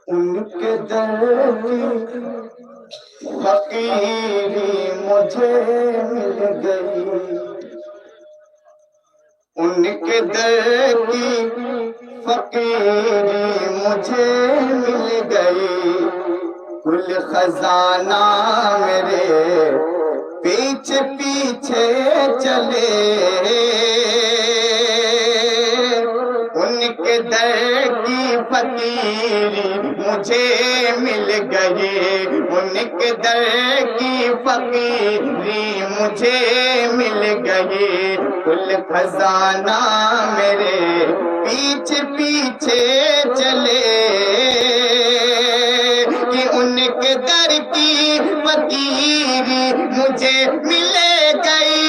ان کے در کی فقیری مجھے مل گئی، ان کے در کی فقیری مجھے مل گئی، کل خزانہ میرے پیچھے پیچھے چلے، ان کے در کی فقیری مجھے مل گئی، ان کے در کی فقیری مجھے مل گئی، کل خزانہ میرے پیچھے پیچھے چلے، کہ ان کے در کی فقیری مجھے مل گئی،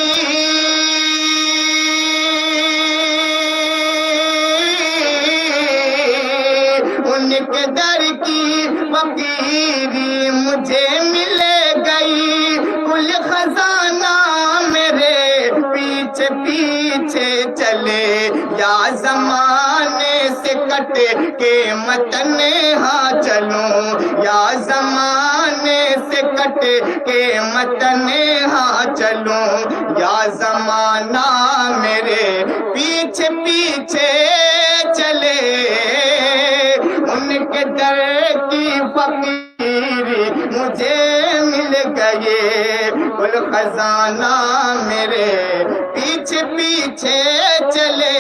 ان کے در کی فقیری مجھے مل گئی، کل خزانہ میرے پیچھے پیچھے چلے، یا زمانے سے کٹ کے مت نہا چلوں، یا زمانے سے کٹ کے مت نہا چلوں، یا زمانہ میرے پیچھے پیچھے چلے، ان کے در کی فقیری مجھے مل گئی، کل خزانہ میرے پیچھے پیچھے چلے،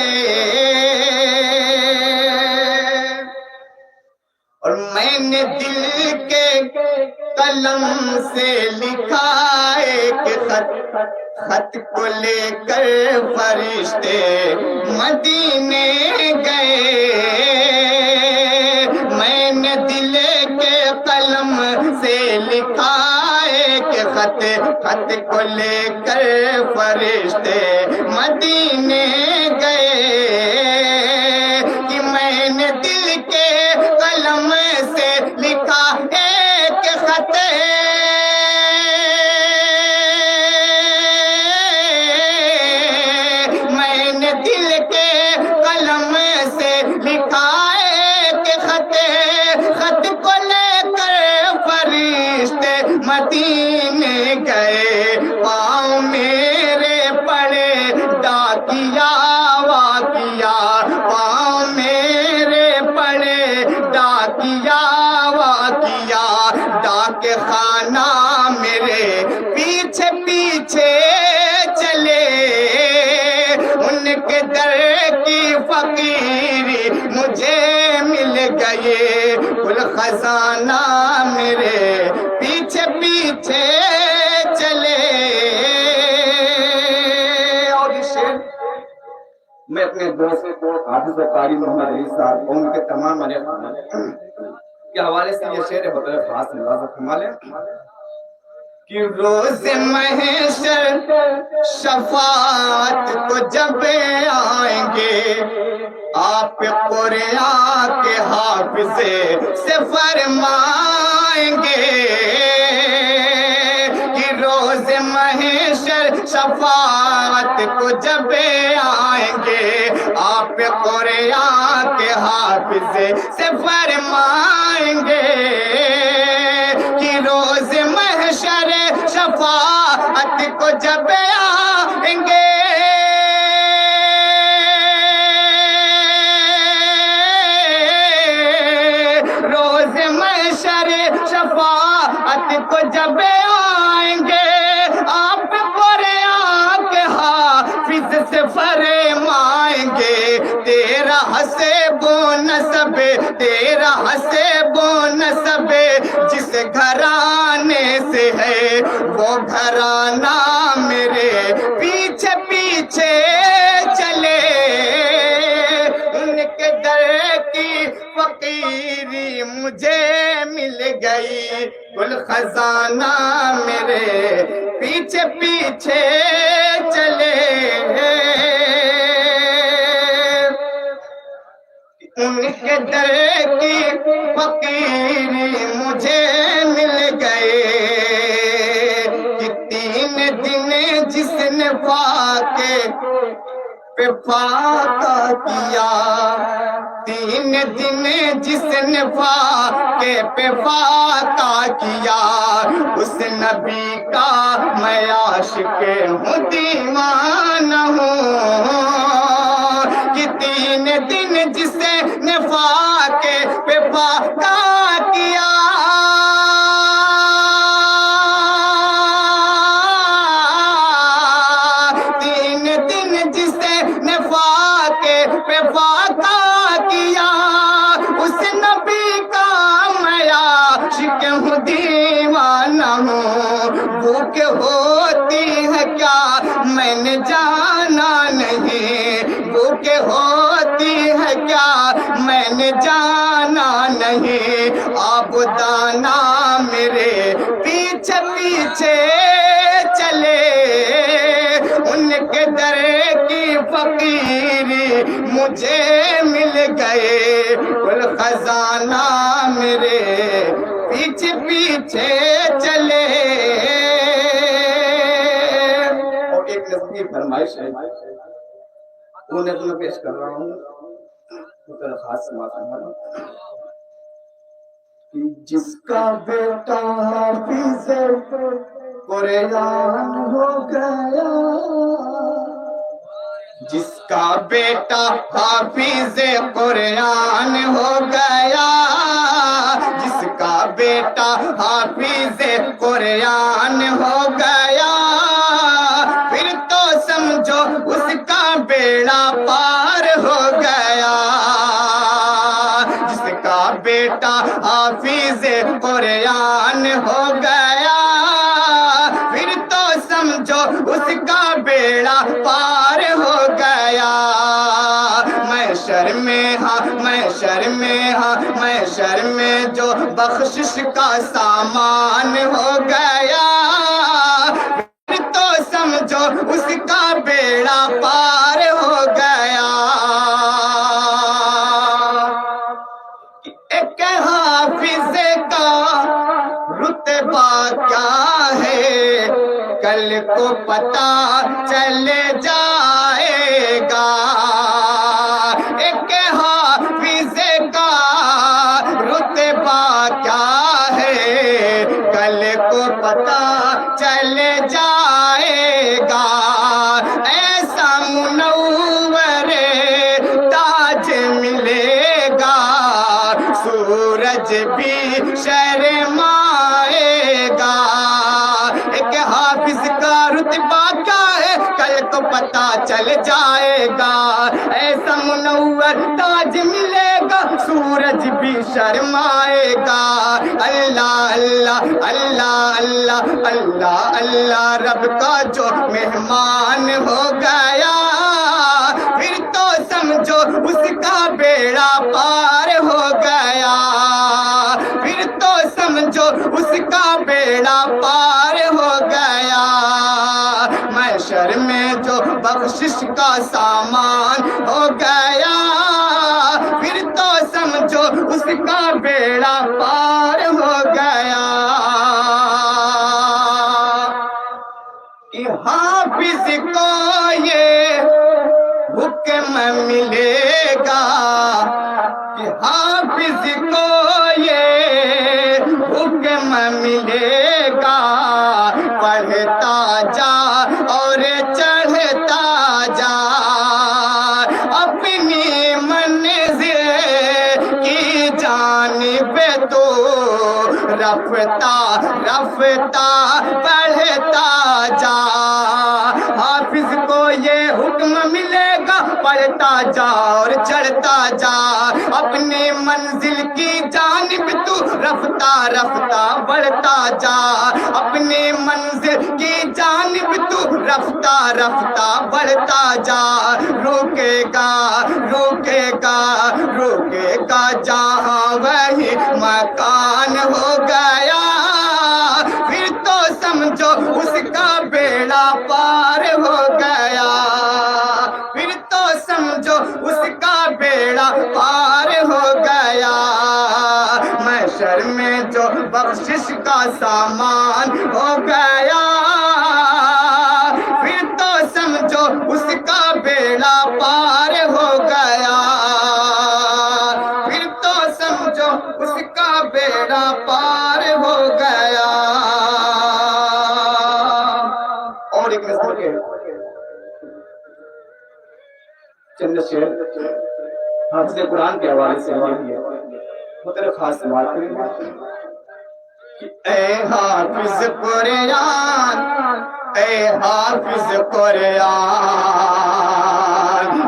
اور میں نے دل کے قلم سے لکھا ایک خط، خط کو لے کر فرشتے مدینے گئے، میں نے دل کے قلم سے لکھا ایک خط، خط کو لے کر فرشتے مدینے گئے، کہ میں نے دل کے قلم سے لکھا ایک خط، میں نے دل کے قلم سے لکھا ایک خط، خط کو لے کر فرشتے مدینے گئے، پاؤں میرے پڑے ڈاکیا واقعہ، پاؤں میرے پڑے ڈاکیا واقعہ، ڈاک خانہ میرے پیچھے پیچھے چلے، ان کے در کی فقیری مجھے مل گئی، کل خزانہ میرے پیچھے پیچھے چلے، اور یہ شعر میں اپنے دوست حافظ و قاری محمد علی صاحب اور ان کے تمام کے حوالے سے یہ شعر بطور خاص انداز فرما لیں کہ روز محشر شفاعت کو جب آئیں گے، آپ قرآن کے حافظ سے فرمائیں گے، کہ روز محشر شفاعت کو جب آئیں گے، آپ قرآن کے حافظ سے فرمائیں گے، کہ روز محشر شفاعت کو جب آئیں گے، روز محشر شفاعت کو جب آئیں گے، آپ قرآن کے حافظ سے فرمائیں گے، تیرا حسب و نسب، تیرا حسب و نسب جس گھرانے سے ہے، وہ گھرانہ میرے پیچھے پیچھے چلے، ان کے در کی فقیری مجھے مل گئی، کل خزانہ میرے پیچھے پیچھے چلے، ان کے در کی فقیری مجھے مل گئے، کہ 3 دن جس نے فاقے پہ پہ فاقہ کیا، 3 دن جس نے فاقے پہ فاقہ کیا، اس نبی کا میں عاشق ہوں دیوانہ ہوں، کہ 3 دن جس نے فاقے پہ فاقہ کیا، 3 دن جس نے فاقے پہ فاقہ کیا، اس نبی کا میں عاشق ہوں دیوانہ ہوں، بھوک ہوتی ہے کیا میں نے جانا نہیں، بھوک ہوتی ہے کیا میں نے جانا نہیں، آپ دانا میرے پیچھے پیچھے چلے، ان کے در کی فقیری مجھے مل گئے، گل خزانہ میرے پیچھے پیچھے چلے۔ اور ایک نظم کی فرمائش ہے، وہ نظم پیش کر رہا ہوں، خاص سماعت فرمانا۔ جس کا بیٹا حافظ قرآن ہو گیا، جس کا بیٹا حافظ قرآن ہو گیا، جس کا بیٹا حافظ قرآن ہو گیا، پھر تو سمجھو اس کا بیڑا پار ہو گیا، جس کا بیٹا حافظ قرآن ہو گیا، پھر تو سمجھو اس کا بیڑا پار ہو گیا۔ میں شرمیں ہاں میں شرمیں ہاں میں شرمیں جو بخشش کا سامان ہو گیا، پھر تو سمجھو اس کا بیڑا پار ہو گیا۔ ایک حافظ کا رتبہ کیا ہے کل کو پتہ چل جائے گا، ایک حافظ کا رتبہ کیا ہے کل کو پتہ چل جائے گا، ایسا منور تاج ملے گا سورج بھی شرمائے گا، ایک حافظ کا رتبہ کیا ہے کل کو پتہ چل جائے گا، ایسا منور تاج ملے گا سورج بھی شرمائے گا۔ اللہ اللہ اللہ اللہ اللہ اللہ رب کا جو مہمان ہو گیا، پھر تو سمجھو اس کا بیڑا پار ہو گیا، پھر تو سمجھو اس کا بیڑا پار ہو گیا۔ محشر میں جو بخشش کا سامان ہو گیا، پھر تو سمجھو اس کا بیڑا پار ہو گیا۔ کہ حافظ کو یہ حکم ملے گا، کہ حافظ کو یہ حکم ملے گا، پڑھتا جا اور چڑھتا جا، اپنی منزل کی جانب تو رفتہ رفتہ بڑھتا جا، حافظ کو یہ حکم ملے گا، پڑھتا جا اور چڑھتا جا، اپنی منزل کی جانب تو رفتہ رفتہ بڑھتا جا، اپنی منزل کی جانب تو رفتہ رفتہ بڑھتا جا، روکے گا روکے گا روکے گا جہاں وہی مکان ہو گیا، پھر تو سمجھو اس کا بیڑا پار ہو گیا، پھر تو سمجھو اس کا بیڑا پار ہو گیا۔ محشر میں جو بخشش کا سامان ہو گیا، پھر تو سمجھو اس کا بیڑا پار چند شعر حافظ قرآن کے حوالے سے یہ بھی ہے، وہ تیرے خاص سماعت کریں گے کہ اے حافظ قرآن، اے حافظ قرآن،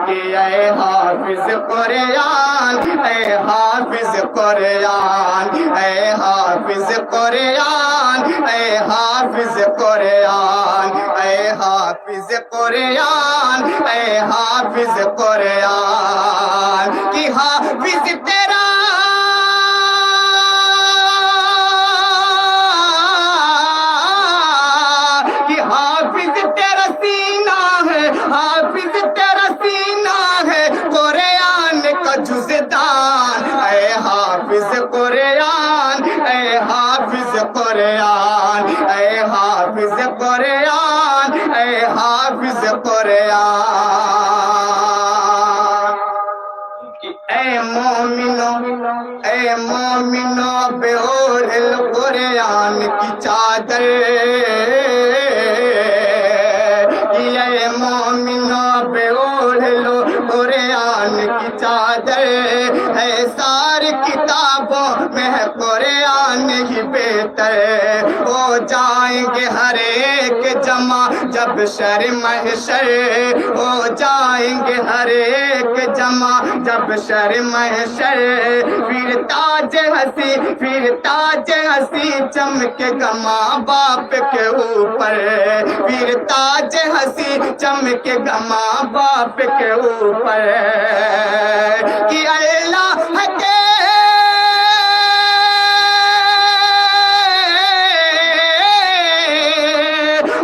اے حافظ قرآن، اے حافظ قرآن، اے حافظ قرآن، اے حافظ قرآن، اے حافظ قرآن، اے حافظ قرآن کہ حافظ تیرا حافظ تیرا سینہ ہے قرآن کا جزدان، اے حافظ قرآن، اے حافظ قرآن، اے حافظ قرآن، اے حافظ قرآن اے مومنو، اے مومنو بے اوڑھ قرآن کی چادر، اے مومنو بے اوڑھ لو قرآن کی چادر، ہے ساری کتابوں میں ہے قرآن ہی بہتر، ہو جائیں گے ہر ایک جمع جب شر محشر، ہو جائیں گے ہر ایک جمع جب شر محشر، پھر تاج ہنسی، پھر تاج ہنسی چمکے گا ماں باپ کے اوپر، پھر تاج ہنسی چمکے گا ماں باپ کے اوپر کہ اللہ ہے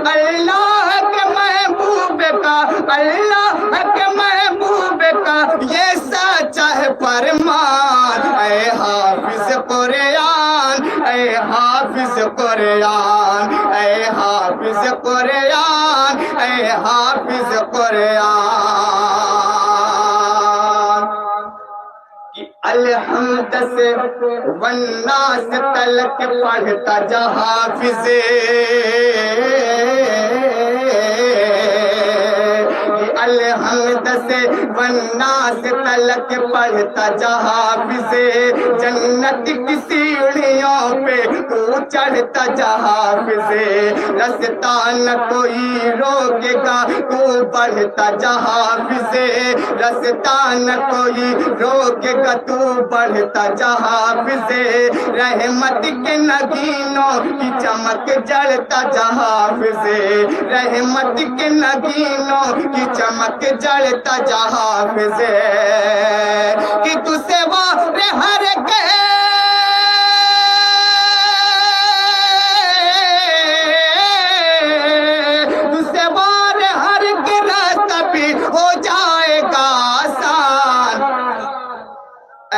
اللہ کے محبوب کا، اللہ کے محبوب کا یہ سچا ہے فرمان، اے حافظ قرآن، اے حافظ قرآن، اے حافظ قرآن، اے حافظ قرآن کہ الحمد سے والناس تلک پڑھتا جا حافظ، الحمد سے والناس تلک پڑھتا جا حافظ، جنت کی سیڑھیوں پہ تو چڑھتا جا حافظ، رستہ نہ کوئی روکے گا تو بڑھتا جا حافظ، رستہ نہ کوئی روکے گا تو بڑھتا جا حافظ، رحمت کے نگینوں کی چمک جڑتا جا حافظ، رحمت کے نگینوں کی چمک جڑتا جا حافظ کہ تو سے وار ہر کے تو سے وار ہر کے راستہ بھی ہو جائے گا آسان،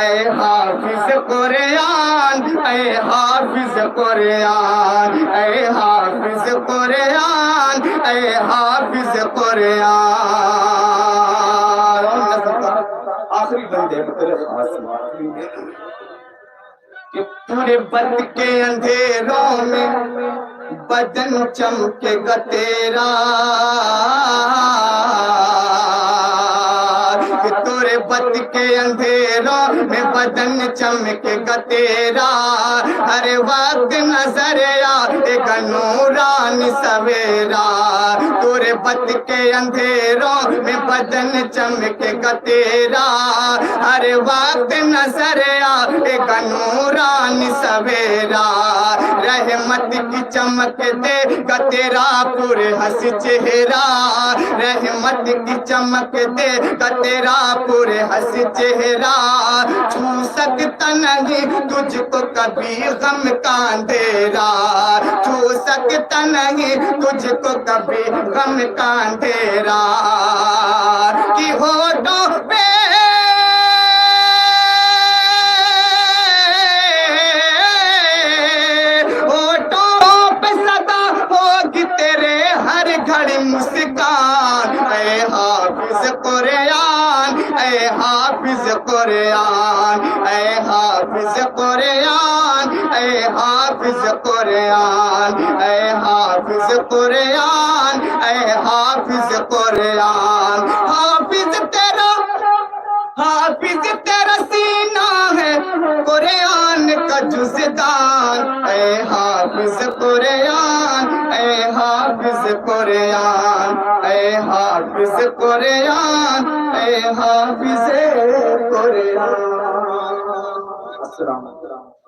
اے حافظ قرآن، اے حافظ قرآن، اے حافظ قرآن، اے حافظ قرآن آخری بندے تیرے خاص کہ پورے بد کے اندھیروں میں بدن چمکے گا تیرا، کہ تورے بد کے اندھیروں میں بدن چمکے گا تیرا، ہر وقت نظر آئے گا نورانی سویرا، تورے بد کے اندھیروں میں بدن چمکے گا تیرا، ہر وقت نظر آئے گا نورانی سویرا، رحمت کی چمک دے گا تیرا پورے ہنسی چہرہ، رحمت کی چمک دے گا تیرا پورے ہنسی چہرہ، چھو سکتا نہیں تجھ کو کبھی غم کا اندھیرا، چھو سکتا نہیں تجھ کو کبھی غم کا اندھیرا کہ ہونٹوں پہ تیرے ہر گھڑی مسکان، اے حافظ قرآن، اے حافظ قرآن، اے حافظ قرآن، اے حافظ قرآن، اے حافظ قرآن، اے حافظ قرآن، حافظ تیرا حافظ تیرا سینہ ہے قرآن کا جزدان، اے حافظ قرآن، اے حافظ قرآن، اے حافظ قرآن، اے حافظ قرآن۔ السلام علیکم۔